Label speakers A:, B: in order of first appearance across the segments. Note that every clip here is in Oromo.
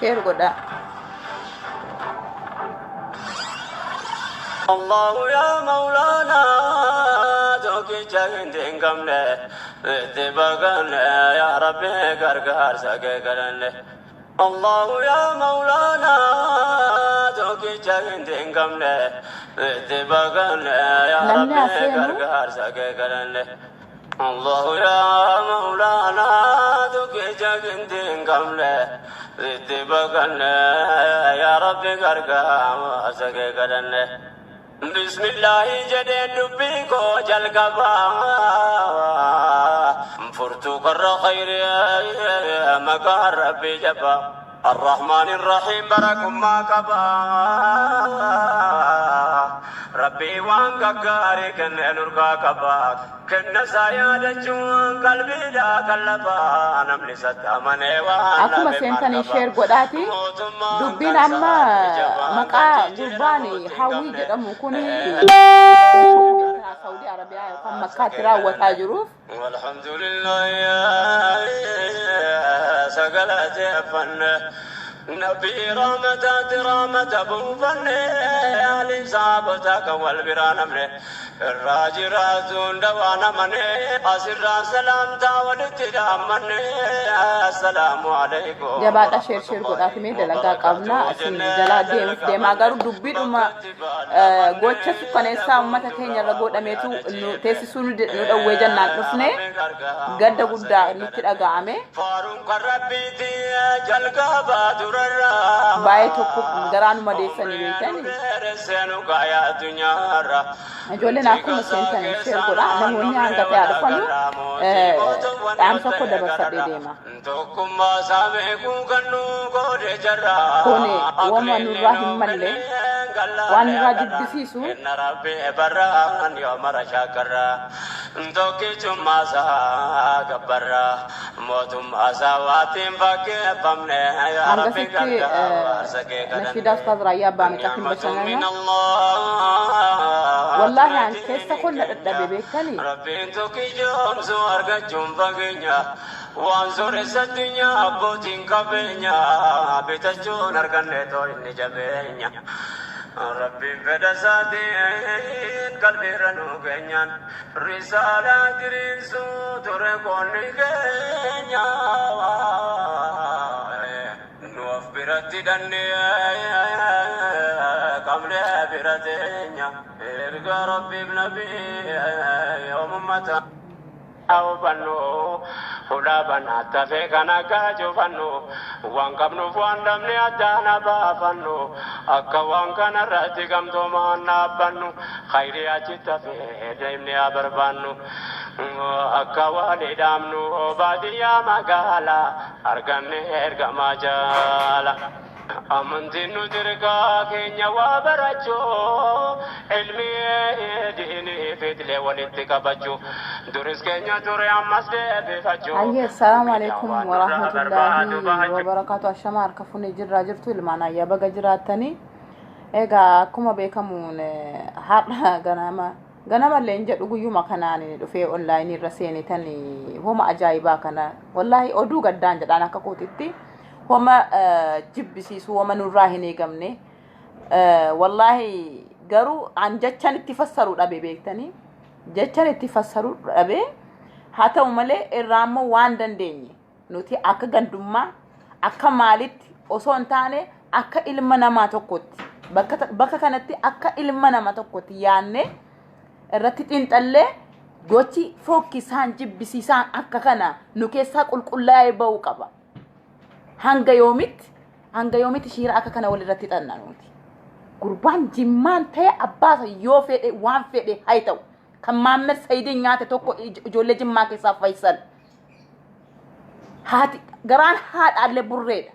A: شير قدا
B: الله يا مولانا توكي جاهندين قمنا اتباقنا يا ربي قرقار ساقنا الله يا مولانا توكي جاهندين قمنا اتباقنا يا ربي قرقار ساقنا الله يا مولانا توكي جاهندين قمنا اتباقنا يا ربي قرقار ساقنا بسم الله جدين دبيكو جلقبا فرتو قر خير مقار ربي جبا الرحمن الرحيم بركم ما كبا ربي وانك قاري كن نرقا كبا كن سايادة جوان قلبي لا قلبا نملي ستامني وانا
A: أكما سينتاني شير قداتي دبين أما مقا قرباني حاوي جدا مكوني سعودي عربية يقام مكة ترى وتاجروف
B: والحمد لله يا سقلت فن نبي رامة بوفن علي صابتك والبران امره الراجرات دوانا من أسر سلام تاولت من السلام عليكم
A: جبات شير قداتي ميدا لقا قبنا أسين جلا ديم أغارو دبين أما قوتش سكانيسا أمتا كينيا لقود أميتو تيسي سونو ندوجا ناقصني قد قدا نتر أغامي
B: فارون قربيتي جلقا بادر
A: باي توكو غرانو مديساني بيتاني أجولنا أكون سنتاني شير قدا نموني عنك تعرفانو أم سوكو دبا سبيديما كوني وما نراهم ملي وان راجب بسيسو
B: إن ربي بران يوم رشاكرا توكي جماسا كبرا موتم أسواتهم باكي بمني يا ربي
A: نشيد أستاذ رأيا بامي تكين بشنانا والله عن كيسا كل الدبي بيكاني
B: ربي توكي جم سوارك جنبغينا وانصر الدنيا أبوتين كبينيا بيتجون أركنتو إني جبينيا ربي فدساتين قلبي رنوغينيان رسالة تريسو تركون غينيا نوف برتي دني قملي برتينيا إرقى ربي بنبي يوم متى أو بنو هلا بنا تفكنا كاجو فنو وانكمنو فواندمني أدانا بافنو أكا وانكنا راتي كم تومانا بنو خيري أجي تفه ديمني أبربانو أكا والي دامنو بادي يا مقالا أرغني إرغا ماجالا أمنتي ندركا كينيا وابرجو علمي ديني فيدلي ولتكبجو درس كينيا دوري أمس بفجو
A: أيه السلام عليكم ورحمة الله وبركاته الشمار كفوني جرا جرتو المعنى يا بقى جراتني إيجا كما بيكمون حرنا غنما اللي نجد يوم كناني في أونلاين الرسيني تاني هما أجايبا كنا والله أدو قدان جد أنا كقولتي هما جب بسيس هما نراهني كمني wallahi garuu an jechan itti fassaru dhabe beektanii jechan itti fassaru dhabe haa ta'u malee irraammoo waan dandeenye nuti akka gandummaa akka maalitti osoo hin taane akka ilma namaa tokkotti bakka kanatti akka ilma namaa tokkotti yaanne irratti xiinxallee gochi fokkisaan jibbisiisaan akka kana nu keessaa qulqullaa'ee ba'uu qaba hanga yoomitti shiira akka kana walirratti xannanuuti gurbaan jimmaan ta'e abbaasa yoo fedhe waan fedhe hay ta'u kan Maammed Saidin nyaate tokko ijoollee Jimmaa keessaa Faisal haati garaan haadhaallee burreedha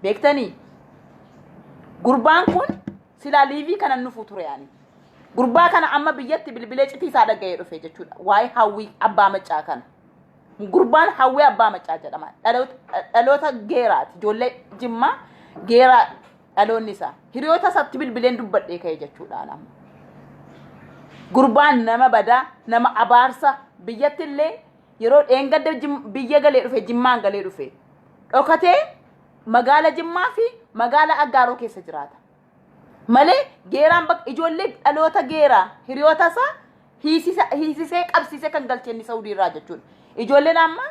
A: beektanii gurbaan kun silaa liivii kana nufu ture yaani gurbaa kana amma biyyatti bilbilee citiisaa dhaga'ee dhufe jechuudha waa'ee hawwii abbaa maccaa kana gurbaan hawwii abbaa maccaa jedhama dhaloota geeraati ijoollee Jimmaa geeraa dhaloonni isaa hiriyoota isaatti bilbileen dubbadhee ka'e jechuudha amma gurbaan nama badaa nama abaarsa biyyatti illee yeroo dheengadda biyya galee dhufe Jimmaan galee dhufe dhokatee magaala Jimmaa fi magaala Aggaaroo keessa jiraata malee geeraan ijoollee dhaloota geeraa hiriyoota isaa hiisisee qabsiisee kan galcheenni Saudii irraa jechuudha ijoolleen amma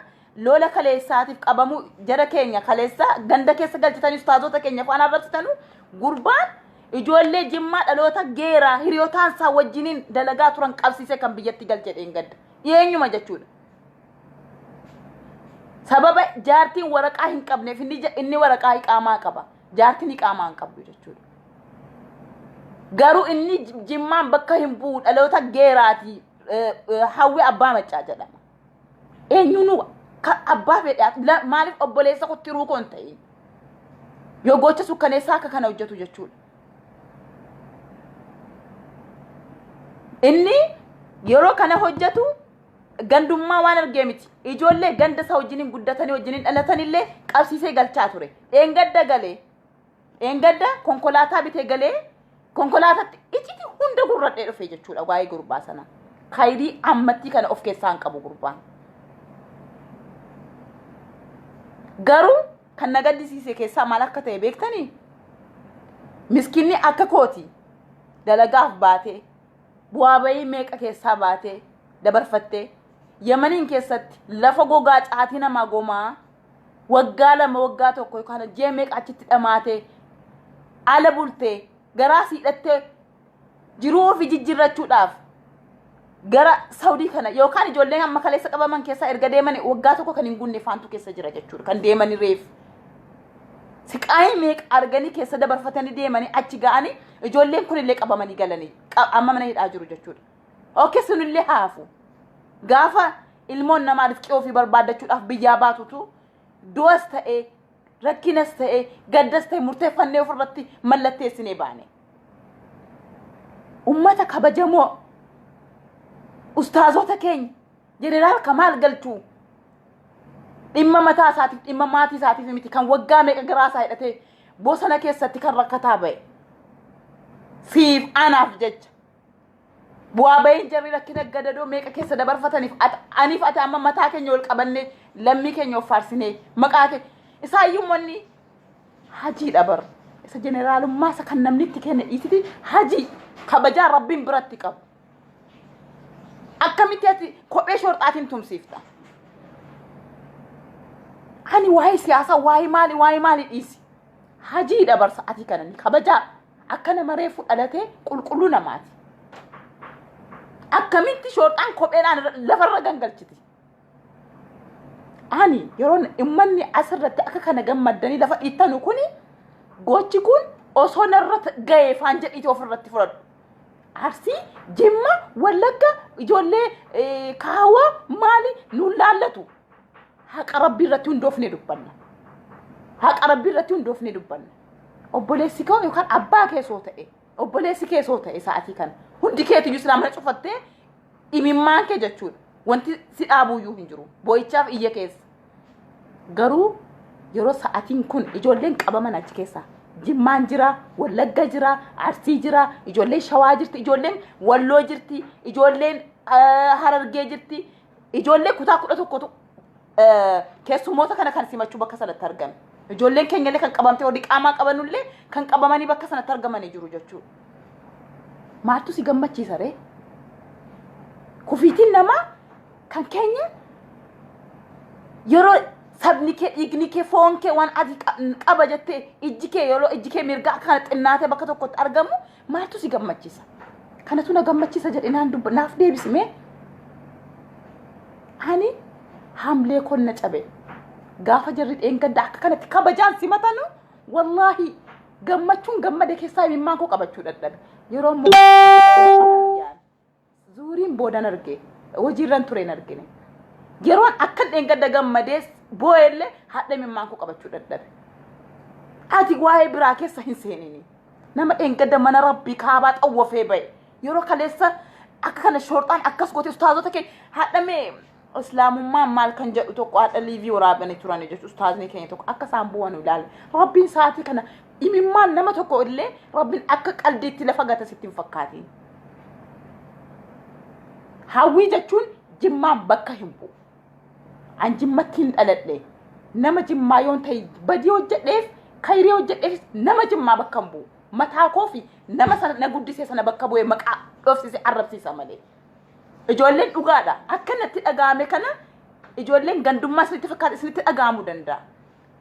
A: lola kaleessaatiif qabamu jara keenya kaleessa ganda keessa galchitanii ustaazota keenya faana arrabsitanu gurbaan ijoollee Jimmaa dhaloota geeraa hiriyootaan isaa wajjiniin dalagaa turan qabsiisee kan biyyatti galchee dheengadda eenyuma jechuudha sababa jaartiin waraqaa hin qabneef inni waraqaa iqaamaa qaba jaartiin iqaamaa hin qabdu jechuudha garuu inni Jimmaan bakka hin bu'u dhaloota geeraati hawwi abbaa maccaa jedhama eenyunu abbaa fedhaa maaliif obboleessa kuttiruu kon ta'in yoo gocha sukkaneessaa akka kana hojjetu jechuudha inni yeroo kana hojjetu gandummaa waan argee miti ijoollee ganda isaa wajjiniin guddatanii wajjiniin dhalatanillee qabsiisee galchaa ture eengadda konkolaataa bitee galee konkolaataatti iciti hunda gurradhee dhufe jechuudha waa'ee gurbaa sana khayrii ammattii kana of keessaa hin qabu gurbaan garuu kan nagaddisiise keessaa maal akka ta'e beektanii miskinni akka kooti dalagaaf baatee bu'aa bayii meeqa keessaa baatee dabarfattee Yemaniin keessatti lafa gogaa caatii namaa gomaa waggaa lama waggaa tokko yookaan jee meeqa achitti dhamaatee ala bultee garaa siidhattee jiruu ofii jijjiirrachuudhaaf gara Saudii kana yookaan ijoolleen amma kaleessa qabaman keessa erga deemanii waggaa tokko kan hin gunne faantu keessa jira jechuudha kan deemanii reef siqaayii meeqa arganii keessa dabarfatanii deemanii achi ga'anii ijoolleen kun illee qabamanii galanii amma mana hidhaa jiru jechuudha ookee sunillee haafu gaafa ilmoon namaa rifqee ofii barbaaddachuudhaaf biyyaa baatutu du'as ta'ee rakkinas ta'ee gaddas ta'ee murteeffannee ofirratti mallatteessinee baane ummata kabajamoo ustaazota keenya jeneraal Kamaal Galchuu dhimma mataa isaatiif dhimma maatii isaatiif miti kan waggaa meeqa garaa isaa hidhatee bosona keessatti kan rakkataa ba'e siif anaaf jecha bu'aa bayin jarri rakkina gadadoo meeqa keessa dabarfataniif aniif ati amma mataa keenya ol qabannee lammii keenya of faarsinee maqaa kee isaayyuu manni hajii dhabar isa jeneraalummaa isa kan namni itti kenne dhiisiti hajii kabajaa rabbiin biratti qabu akkamitti ati kophee shorxaatiin tumsiifta ani waa'ee siyaasaa waa'ee maali dhiisi hajii dabarsa ati kanani kabajaa akka nama reefu dhalatee qulqulluu namaati akkamitti shorxaan kopheedhaan lafarra gangalchiti ani yeroo immanni asirratti akka kana gammaddanii lafa dhiittanu kuni gochi kun osoo narra ga'ee faan jedhiiti ofirratti fudhadhu Arsii Jimma Wallagga ijoollee kaawwa maali nuun laallatu haqa rabbii irratti hundoofnee dubbanna obboleessi koo yookaan abbaa keessoo ta'e obboleessi keessoo ta'e sa'atii kana hundi keetiyyuu islaamana cufattee imimmaan kee jechuudha wanti si dhaabuyyuu hin jiru boo'ichaaf iyya keessa garuu yeroo sa'atiin kun ijoolleen qabaman achi keessaa Jimmaan jira Wallagga jira Arsii jira ijoolleen Shawaa jirti ijoolleen Walloo jirti ijoolleen Harargee jirti ijoollee kutaa 11 keessumoota kana kan simachuu bakka sanatti argame ijoolleen keenya illee kan qabamte warri qaamaa qabanullee kan qabamanii bakka sanatti argamanii jiru jechuudha. Maaltu si gammachiisa ree? Kufiitiin namaa kan keenya yeroo sabni kee dhiigni kee foon kee waan ati qaba jettee ijji kee yeroo ijji kee mirgaa kana xinnaatee bakka tokkotti argamu maaltu si gammachiisa? Kanatu na gammachiisa jedhee naaf deebisime. Ani hamlee konna cabe gaafa jarri dheengadda akka kanatti kabajaan simatanu wallahi gammachuun gammade keessaa imimmaan koo qabachuu dadhabe. Yeroo zuuriin boodan arge hojiirran tureen argine. Yeroon akka dheengadda gammadees boo'ellee hadha imimmaan koo qabachuu dadhabe. Ati waa'ee biraa keessa hin seenini. Nama dheengadda mana rabbii kaabaa xawwafee ba'e. Yeroo kaleessa akka kana shortaan akkas gootee ustaazota kee hadhamee islaamummaan maal kan jedhu tokko hadha liivii waraabanii turanii jechuudha. Ustaazni keenya tokko akka isaan bu'an ilaale. Rabbiin saatii kana imimmaan nama tokko illee rabbiin akka qaldiitti lafa gata sitti hin fakkaatiin. Hawwii jechuun jimmaan bakka hin bu'u. An jimmatti hin dhaladhe nama jimmaa yoon ta'e badii hojjedheef khayrii hojjedheef nama jimmaa bakka hin bu'u. Mataa koo fi nama sana na guddisee sana bakka bu'ee maqaa dhoofsisee arrabsiisa malee. Ijoolleen dhugaadha. Akkanatti dhagaame kana ijoolleen gandummaa isinitti fakkaate isinitti dhagaamuu danda'a.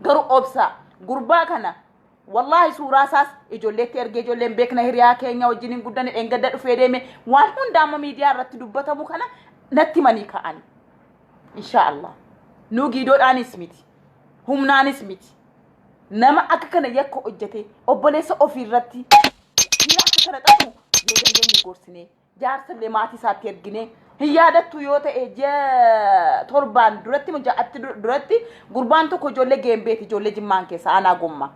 A: Garuu obsaa gurbaa kana wallahi suuraa isaas ijoolleetti ergee ijoolleen beekna hiriyaa keenya wajjin hin guddanne dheengadda dhufee deeme waan hundaama miidiyaa irratti dubbatamu kana natti manii ka'ani. Inshaallah. Nu giidoodhaanis miti. Humnaanis miti. Nama akka kana yakka hojjete obboleessa ofii irratti hira akka kana xaxu yoo dandeenye gorsinee jaarsallee maatii isaatti ergine hin yaadattu yoo ta'e torbaan duratti mujaatti duratti gurbaan tokko ijoollee geembeeti ijoollee jimmaan keessa aanaa gomma.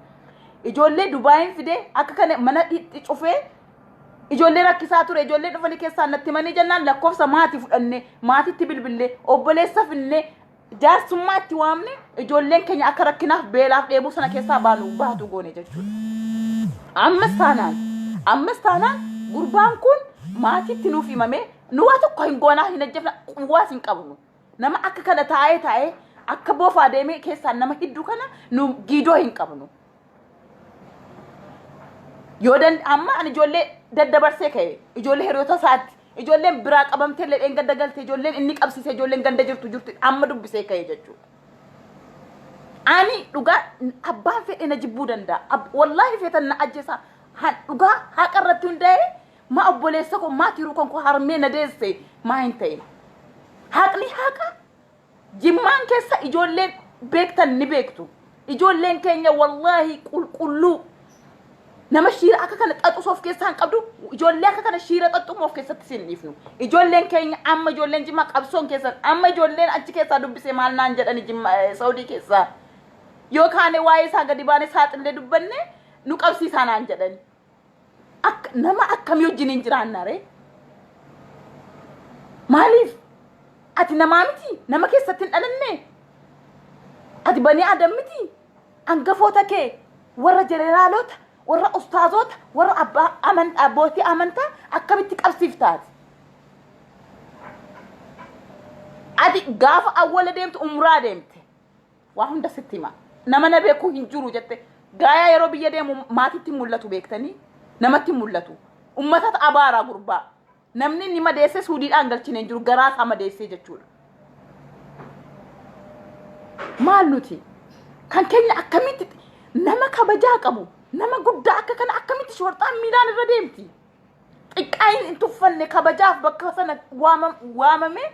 A: Ijoollee Dubaayin fide akka kana mana itti cufee ijoollee rakkisaa ture ijoollee dhufanii keessaa natti manii jennaan lakkoofsa maatii fudhanne maatiitti bilbillee obboleessa finne jaarsummaatti waamne ijoolleen keenya akka rakkinaaf beelaaf dheebuu sana keessaa baatu goone jechuudha. Ammas taanaan gurbaan kun maatiitti nuuf himame nu waa tokko hin goonaa hin ajjefna quwwaas hin qabnu. Nama akka kana taa'ee akka boofaa deemee keessaa nama hedduu kana nu giidoo hin qabnu. Yoo amma ani ijoollee daddabarsee ka'e ijoollee hiriyoota isaatti ijoolleen biraa qabamtee illee dheengadda galte ijoolleen inni qabsiise ijoolleen ganda jirtu amma dubbisee ka'e jechuudha. Ani dhugaa abbaan fedhe na jibbuu danda'a. Wallahi feetan na ajjeesa. Dhugaa haqa irratti hundaa'ee ma obboleessa koo ma tiruu kan koo harmee na deesse maa hin ta'in. Haqni haqa jimmaan keessa ijoolleen beektan ni beektu. Ijoolleen keenya wallahi qulqulluu. Nama shiira akka kana xaxuuf keessaan qabdu ijoollee akka kana shiira xaxuuf keessatti sinniifnu ijoolleen keenya amma ijoolleen jimmaa qabsoon keessan amma ijoolleen achi keessaa dubbisee maal naan jedhani jimmaa Saudi keessaa yookaan waa'ee isaa gadi baanee saaxillee dubbanne nu qabsiisaa naan jedhani akka nama akkamii wajjin hin jiraanna ree maaliif ati namaa miti nama keessatti hin dhalanne ati banii adam miti hangafoota kee warra jeneraalota warra ustaazota warra abbootii amantaa akkamitti qabsiiftaati. Ati gaafa awwala deemtu umraa deemte waa hunda sitti hima nama na beekuu hin jiru jette gaayaa yeroo biyya deemu maatiitti mul'atu beektanii namatti mul'atu ummatatu abaaraa gurbaa namni ni madeesse suudiidhaan galchine hin jiru garaa isaa madeessee jechuudha. Maal nuti kan keenya akkamitti nama kabajaa qabu nama guddaa akka kana akkamitti shortaan miilaan irra deemti xiqqaayin hin tuffanne kabajaaf bakka sana waamame